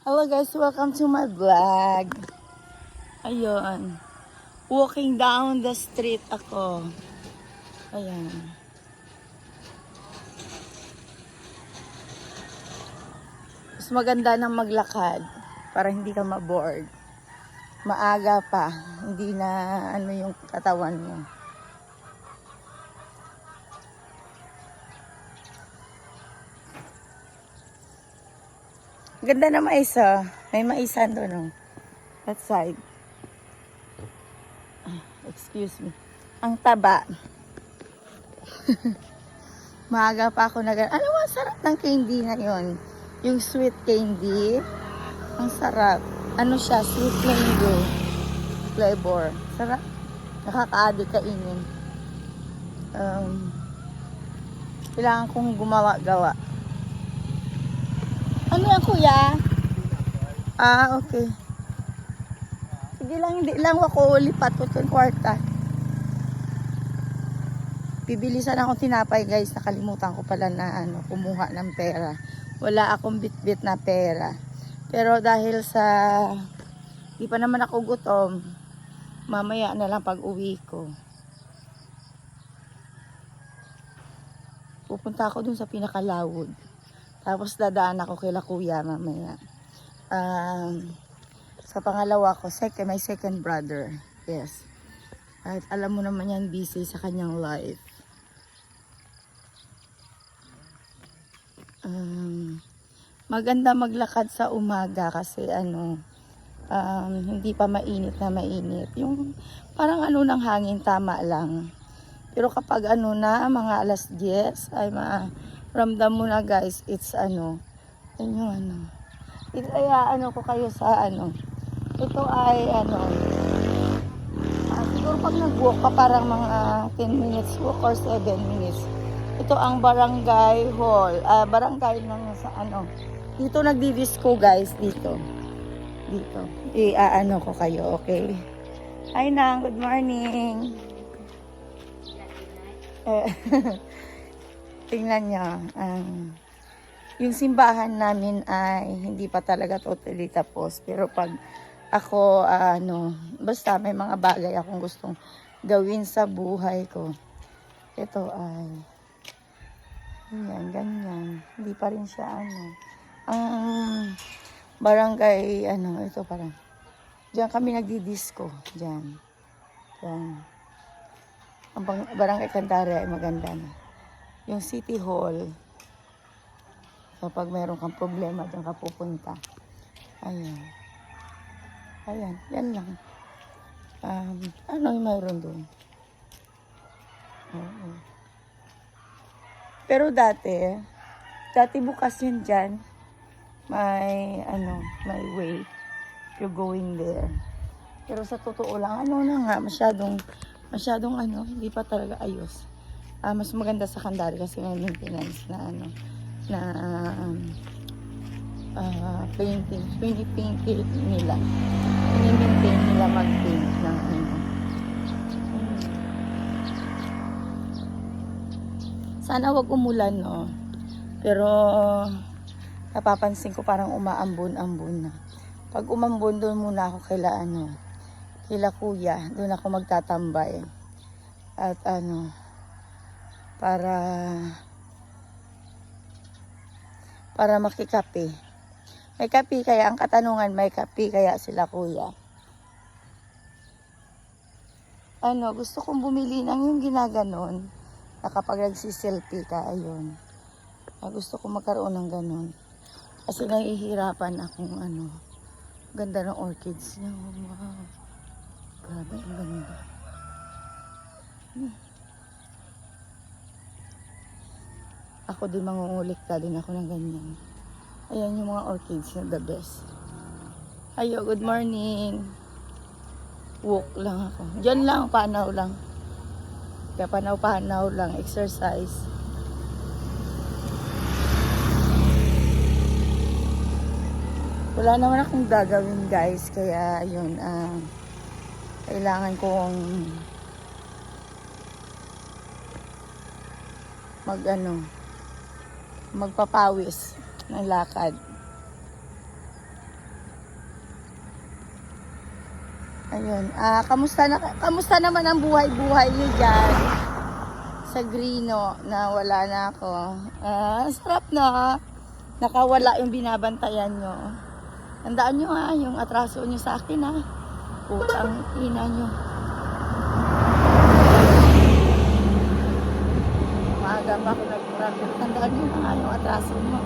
Hello guys, welcome to my vlog. Ayun. Walking down the street ako. Ayan. Mas maganda nang maglakad para hindi ka ma-bored. Maaga pa, hindi na ano yung katawan mo. Ganda na mais oh. May maisan doon oh. That side. Excuse me. Ang taba. Maaga pa ako ano ang sarap ng candy na yon. Yung sweet candy. Ang sarap. Ano siya? Sweet mango flavor. Sarap. Nakaka-addict kainin. Kailangan kong gumawa-gawa. Ano yan, kuya? Okay. Sige lang, hindi lang ako lipat ko yung kwarta. Bibilisan akong tinapay, guys. Nakalimutan ko pala na kumuha ng pera. Wala akong bit-bit na pera. Pero dahil sa di pa naman ako gutom, mamaya na lang pag uwi ko. Pupunta ako dun sa pinakalawod. Tapos dadaan ako kila kuya mamaya. Sa pangalawa ko, my second brother. Yes. At alam mo naman yan, busy sa kanyang life. Maganda maglakad sa umaga kasi hindi pa mainit na mainit. Yung parang ng hangin tama lang. Pero kapag na, mga alas 10 ay ramdam mo na guys, it's yun yung Kaya ko kayo sa ito ay siguro pag nag-walk ka parang mga 10 minutes walk or 7 minutes. Ito ang barangay hall, barangay ng sa dito nagdi-disco guys, dito. Ko kayo, okay? Hi Nang, good morning. Tingnan nyo, yung simbahan namin ay hindi pa talaga totally tapos. Pero pag ako, basta may mga bagay akong gustong gawin sa buhay ko. Ito ay, ganyan. Hindi pa rin siya, ang barangay, ito parang, diyan kami nagdi-disco, diyan. Ang barangay Candare ay maganda na. Yung City Hall, kapag mayroon kang problema, diyan ka pupunta. Ayan, yan lang. Yung mayroon doon? Pero dati bukas yun dyan. May way. You're going there. Pero sa totoo lang, masyadong hindi pa talaga ayos. Mas maganda sa Candare kasi may maintenance na painting. Pinipaint nila. Pinimaintain nila mag-paint ng Sana wag umulan, no? Pero napapansin ko parang umaambon-ambon na. Pag umambon, doon muna ako kila kuya. Doon ako magtatambay. At para makikape. May kape kaya, ang katanungan, may kape kaya sila kuya. Gusto kong bumili ng yung ginaganon na kapag nagsiselfie ka, ayun. Gusto kong magkaroon ng ganon. Kasi nahihirapan akong ganda ng orchids niya. Wow. Grabe, ang ganda. Ako din mangungulikta din ako ng ganyan. Ayan yung mga orchids na the best. Ayo, good morning. Walk lang ako. Diyan lang, panaw lang. Kaya panaw lang, exercise. Wala naman akong gagawin guys, kaya yun, kailangan kong magpapawis ng lakad. Ayun. Kamusta naman ang buhay-buhay niyo dyan? Sa Grino na wala na ako. Sarap na. Nakawala yung binabantayan nyo. Tandaan nyo yung atraso nyo sa akin Putang ina nyo. Maaga pa ako nag-travel. Tandaan nyo yung atraso mo.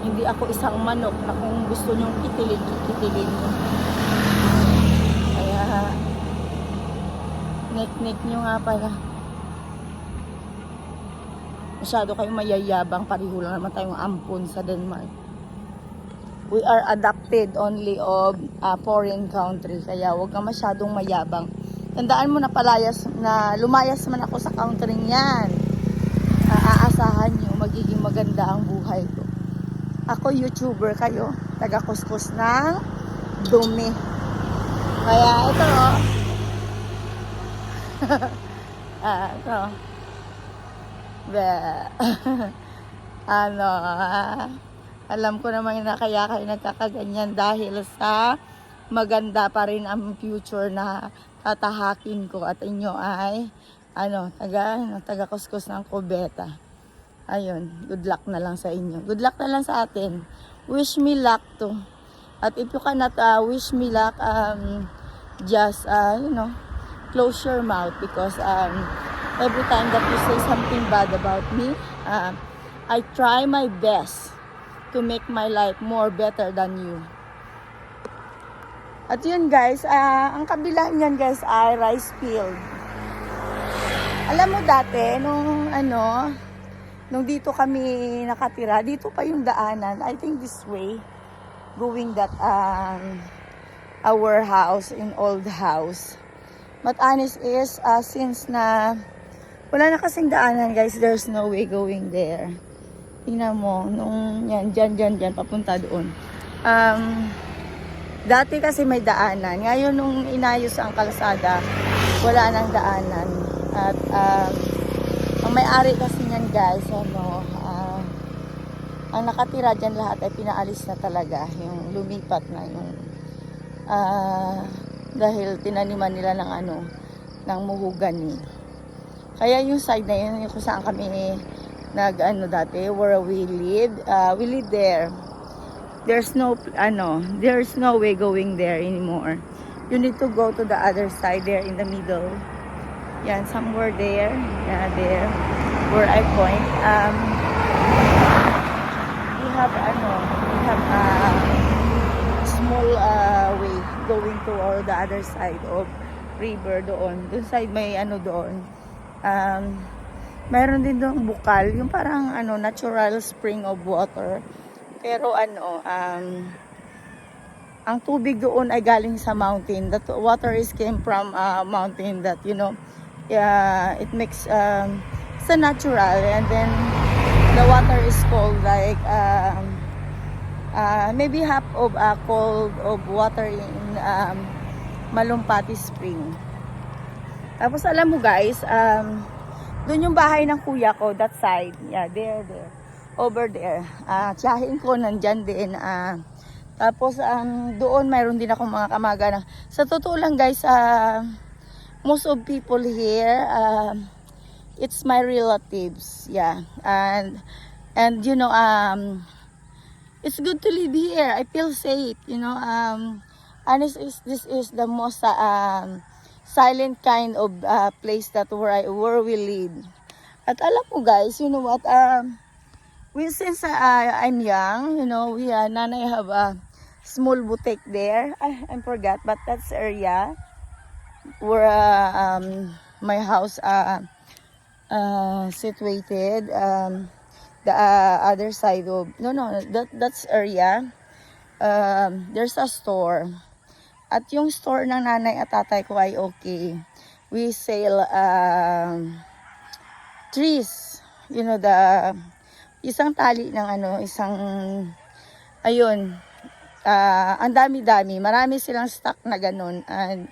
Hindi ako isang manok na kung gusto nyong kitilin nyo. Kaya, nek-nek nyo nga pala. Masyado kayong mayayabang, pareho lang naman tayong ampon sa Denmark. We are adopted only of a foreign country, kaya huwag ka masyadong mayabang. Tandaan mo na lumayas man ako sa country niyan. Aasahan nyo, magiging maganda ang buhay ko. Ako YouTuber, kayo taga-kuskus ng dumi. Kaya ito ito. Alam ko naman na kaya kayo nagkakaganyan dahil sa maganda pa rin ang future na tatahakin ko at inyo ay taga kuskus ng kubeta. Ayun, good luck na lang sa inyo. Good luck na lang sa atin. Wish me luck to. At if you cannot wish me luck, just close your mouth because every time that you say something bad about me, I try my best to make my life more better than you. At yun guys, ang kabila niyan guys ay rice field. Alam mo dati, nung dito kami nakatira, dito pa yung daanan, I think this way, going that our house, in old house. But honest is, since na wala na kasing daanan guys, there's no way going there. Tingnan mo, nung dyan, papunta doon. Dati kasi may daanan. Ngayon nung inayos ang kalsada, wala nang daanan. At ang may-ari kasi niyan guys, ang nakatira dyan lahat ay pinaalis na talaga. Yung lumipat na yung dahil tinaniman nila ng muhugani. Kaya yung side na yun, kung saan kami dati, where we live there. There's no way going there anymore. You need to go to the other side there in the middle. Yan, somewhere there. Yeah, there. Where I point. We have a small way going to the other side of river doon. Doon side may doon. Mayroon din doon bukal, yung parang natural spring of water. Pero ang tubig doon ay galing sa mountain. That water came from a mountain that it makes it's a natural, and then the water is cold like maybe half of cold of water in Malumpati Spring. Tapos alam mo guys, doon yung bahay ng kuya ko, that side. Yeah, there. Over there. Tiyahin ko nandyan din. Tapos doon mayroon din ako mga kamag-anak. Sa totoo lang guys, most of people here, it's my relatives. Yeah. And it's good to live here. I feel safe, and this is the most silent kind of place that where we live. At alam mo guys, you know what? Since I'm young, nanay have a small boutique there. I forgot, but that's area where my house situated. The other side of that's area. There's a store. At yung store ng nanay at tatay ko ay okay. We sell trees. Isang tali ng ang dami-dami. Marami silang stock na ganun. And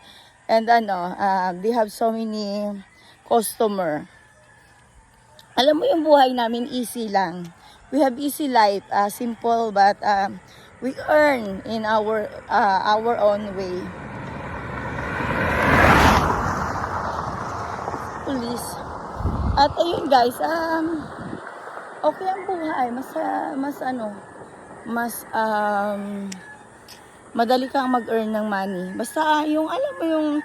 they have so many customer. Alam mo yung buhay namin easy lang. We have easy life, simple, but we earn in our own way. pulis. At ayun guys, okay ang buhay. Mas madali kang mag-earn ng money. Basta yung alam mo yung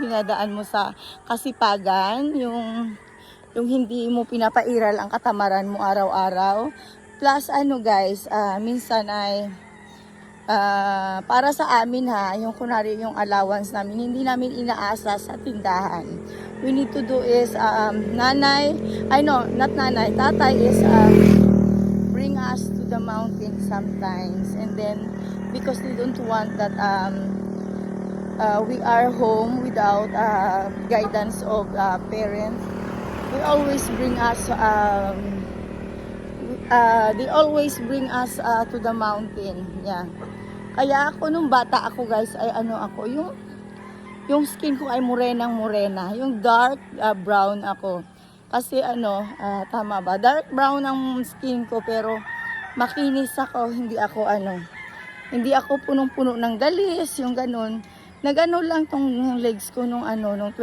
dinadaan mo sa kasipagan, yung hindi mo pinapairal ang katamaran mo araw-araw. Plus guys, minsan ay para sa amin yung kunwari yung allowance namin, hindi namin inaasa sa tindahan. We need to do is, tatay is bring us to the mountain sometimes. And then, because they don't want that we are home without guidance of parents, they always bring us to the mountain. Yeah. Kaya ako nung bata ako guys ay yung skin ko ay morenang-morena, yung dark brown ako. Kasi tama ba? Dark brown ang skin ko pero makinis ako, hindi ako punong-puno ng galis, yung ganun. Nagano lang tong legs ko nung 20,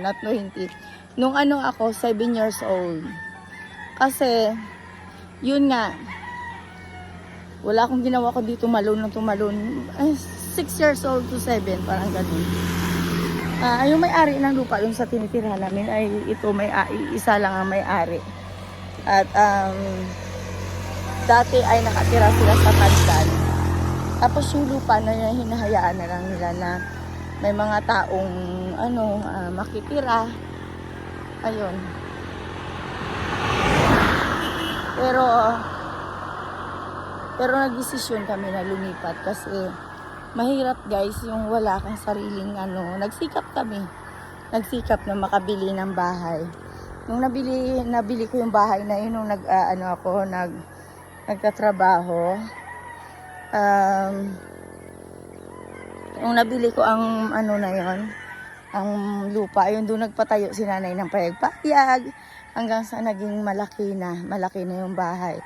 not 20. Nung ako 7 years old. Kasi yun nga, wala akong ginawa ko dito tumalon. 6 years old to 7, parang ganun. Yung may-ari ng lupa dun sa tinitirahan namin ay isa lang ang may-ari. At dati ay nakatira sila sa Tandan. Tapos yung lupa na hinahayaan na lang nila na may mga taong makitira. Ayun. Pero nagdesisyon kami na lumipat kasi mahirap guys yung wala kang sariling nagsikap na makabili ng bahay. Nung nabili ko yung bahay na yun nung nagtatrabaho. Nung nabili ko ang ang lupa, yun doon nagpatayo si nanay ng payag-payag hanggang sa naging malaki na yung bahay.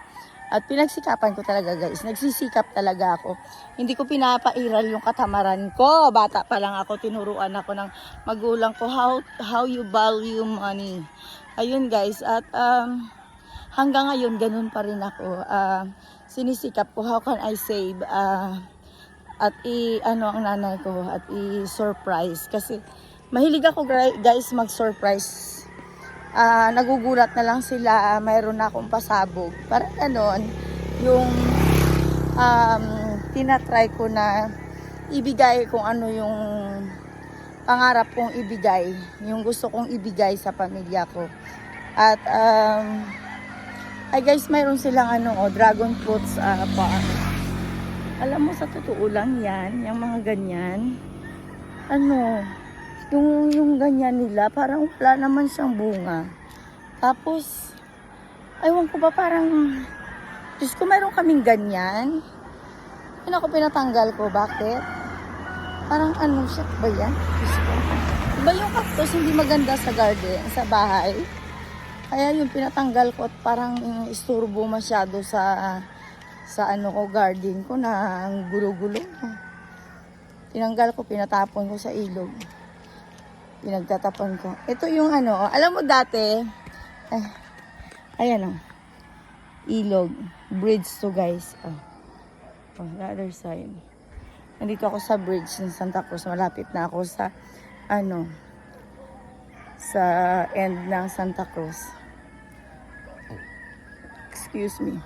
At pinagsikapan ko talaga guys, nagsisikap talaga ako. Hindi ko pinapairal yung katamaran ko. Bata pa lang ako, tinuruan ako ng magulang ko how you value money. Ayun guys, at hanggang ngayon ganun pa rin ako. Sinisikap ko how can I save at ang nanay ko at i-surprise kasi mahilig ako guys mag-surprise. Nagugulat na lang sila, mayroon na akong pasabog. Parang ganon, yung tinatry ko na ibigay kung ano yung pangarap kong ibigay, yung gusto kong ibigay sa pamilya ko. At guys, mayroon silang dragon fruits farm. Alam mo, sa totoo lang yan, yung mga ganyan, yung ganyan nila, parang wala naman siyang bunga. Tapos, aywan ko ba, parang, Diyos ko, mayroon kaming ganyan. Yun ako pinatanggal ko, bakit? Parang siya ba yan? Diyos ko. Diba yung cactus hindi maganda sa garden, sa bahay? Kaya yung pinatanggal ko at parang isturbo masyado sa garden ko na ang gulo-gulo. Tinanggal ko, pinatapon ko sa ilog. Pinagtatapon ko. Ito yung alam mo dati, ayan ilog, bridge to guys. The other side. Nandito ako sa bridge ng Santa Cruz, malapit na ako sa sa end ng Santa Cruz. Excuse me.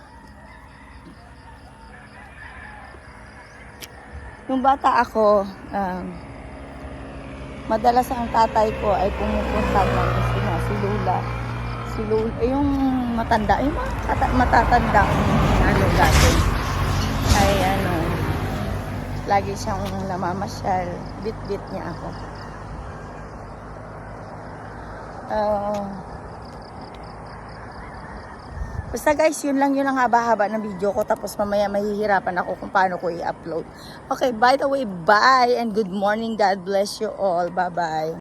Nung bata ako, madalas ang tatay ko ay pumupunta ng si Lola. Si Lola, yung matanda, yung matatandang dati. Ay lagi siyang namamasyal. Bit-bit niya ako. Basta guys, yun ang haba-haba ng video ko. Tapos mamaya mahihirapan ako kung paano ko i-upload. Okay, by the way, bye and good morning. God bless you all. Bye-bye.